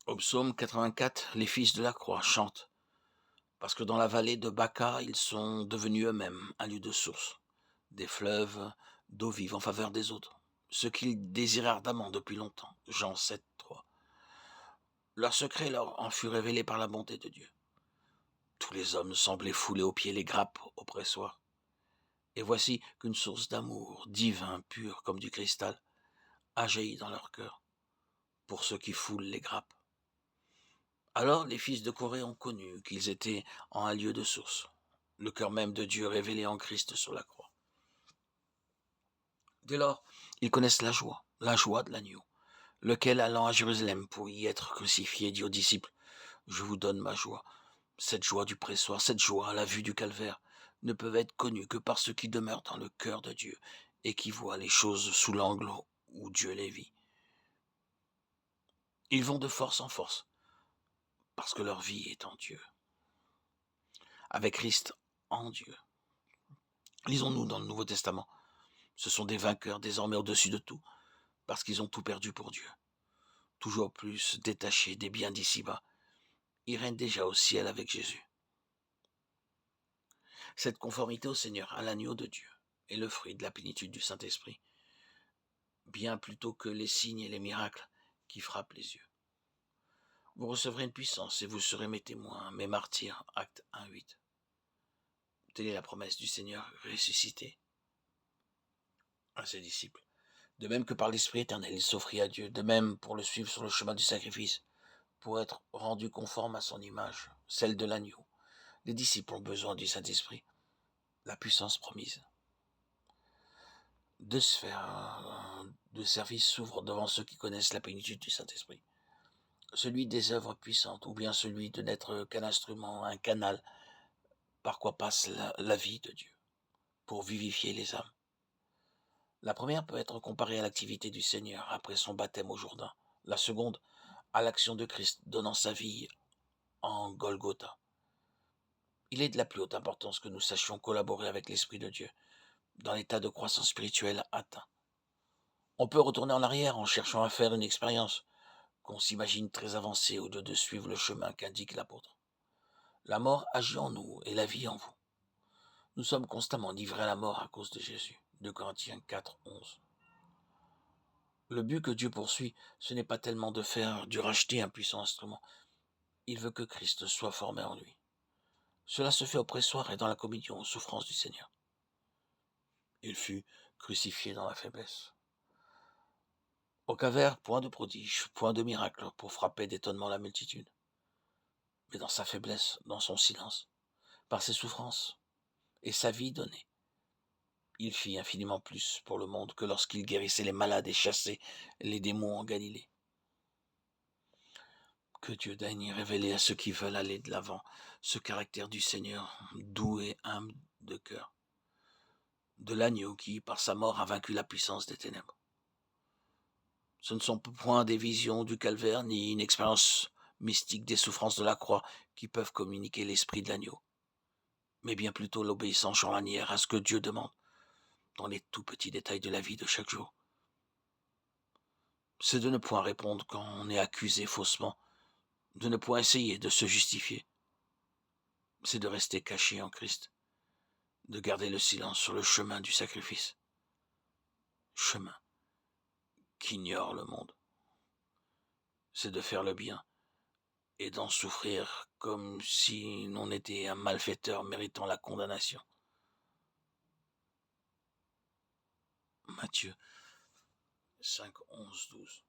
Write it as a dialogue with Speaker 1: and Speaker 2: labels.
Speaker 1: Au psaume 84, les fils de la croix chantent, parce que dans la vallée de Baca, ils sont devenus eux-mêmes un lieu de source, des fleuves d'eau vive en faveur des autres, ce qu'ils désiraient ardemment depuis longtemps. Jean 7, 3. Leur secret leur en fut révélé par la bonté de Dieu. Tous les hommes semblaient fouler aux pieds les grappes oppressoires. Et voici qu'une source d'amour divin, pur comme du cristal, a jailli dans leur cœur, pour ceux qui foulent les grappes. Alors les fils de Corée ont connu qu'ils étaient en un lieu de source, le cœur même de Dieu révélé en Christ sur la croix. Dès lors, ils connaissent la joie de l'agneau, lequel allant à Jérusalem pour y être crucifié dit aux disciples, « Je vous donne ma joie ». Cette joie du pressoir, cette joie à la vue du calvaire, ne peuvent être connues que par ceux qui demeurent dans le cœur de Dieu et qui voient les choses sous l'angle où Dieu les vit. Ils vont de force en force, parce que leur vie est en Dieu, avec Christ en Dieu. Lisons-nous dans le Nouveau Testament. Ce sont des vainqueurs désormais au-dessus de tout, parce qu'ils ont tout perdu pour Dieu. Toujours plus détachés des biens d'ici-bas, ils règnent déjà au ciel avec Jésus. Cette conformité au Seigneur, à l'agneau de Dieu, est le fruit de la plénitude du Saint-Esprit, bien plutôt que les signes et les miracles qui frappent les yeux. Vous recevrez une puissance et vous serez mes témoins, mes martyrs. Acte 1, 8. Telle est la promesse du Seigneur ressuscité à ses disciples. De même que par l'Esprit éternel, il s'offrit à Dieu, de même pour le suivre sur le chemin du sacrifice, pour être rendu conforme à son image, celle de l'agneau. Les disciples ont besoin du Saint-Esprit, la puissance promise. Deux sphères de service s'ouvrent devant ceux qui connaissent la plénitude du Saint-Esprit. Celui des œuvres puissantes, ou bien celui de n'être qu'un instrument, un canal, par quoi passe la vie de Dieu, pour vivifier les âmes. La première peut être comparée à l'activité du Seigneur après son baptême au Jourdain. La seconde, à l'action de Christ donnant sa vie en Golgotha. Il est de la plus haute importance que nous sachions collaborer avec l'Esprit de Dieu dans l'état de croissance spirituelle atteint. On peut retourner en arrière en cherchant à faire une expérience qu'on s'imagine très avancée au lieu de suivre le chemin qu'indique l'apôtre. La mort agit en nous et la vie en vous. Nous sommes constamment livrés à la mort à cause de Jésus. 2 Corinthiens 4, 11. Le but que Dieu poursuit, ce n'est pas tellement de faire du racheter un puissant instrument. Il veut que Christ soit formé en lui. Cela se fait au pressoir et dans la communion aux souffrances du Seigneur. Il fut crucifié dans la faiblesse. Au calvaire, point de prodige, point de miracle pour frapper d'étonnement la multitude. Mais dans sa faiblesse, dans son silence, par ses souffrances et sa vie donnée, il fit infiniment plus pour le monde que lorsqu'il guérissait les malades et chassait les démons en Galilée. Que Dieu daigne révéler à ceux qui veulent aller de l'avant ce caractère du Seigneur, doux et humble de cœur, de l'agneau qui, par sa mort, a vaincu la puissance des ténèbres. Ce ne sont point des visions du calvaire, ni une expérience mystique des souffrances de la croix qui peuvent communiquer l'esprit de l'agneau, mais bien plutôt l'obéissance journalière à ce que Dieu demande, dans les tout petits détails de la vie de chaque jour. C'est de ne point répondre quand on est accusé faussement, de ne point essayer de se justifier. C'est de rester caché en Christ, de garder le silence sur le chemin du sacrifice, chemin qu'ignore le monde. C'est de faire le bien et d'en souffrir comme si l'on était un malfaiteur méritant la condamnation. Matthieu 5, 11, 12.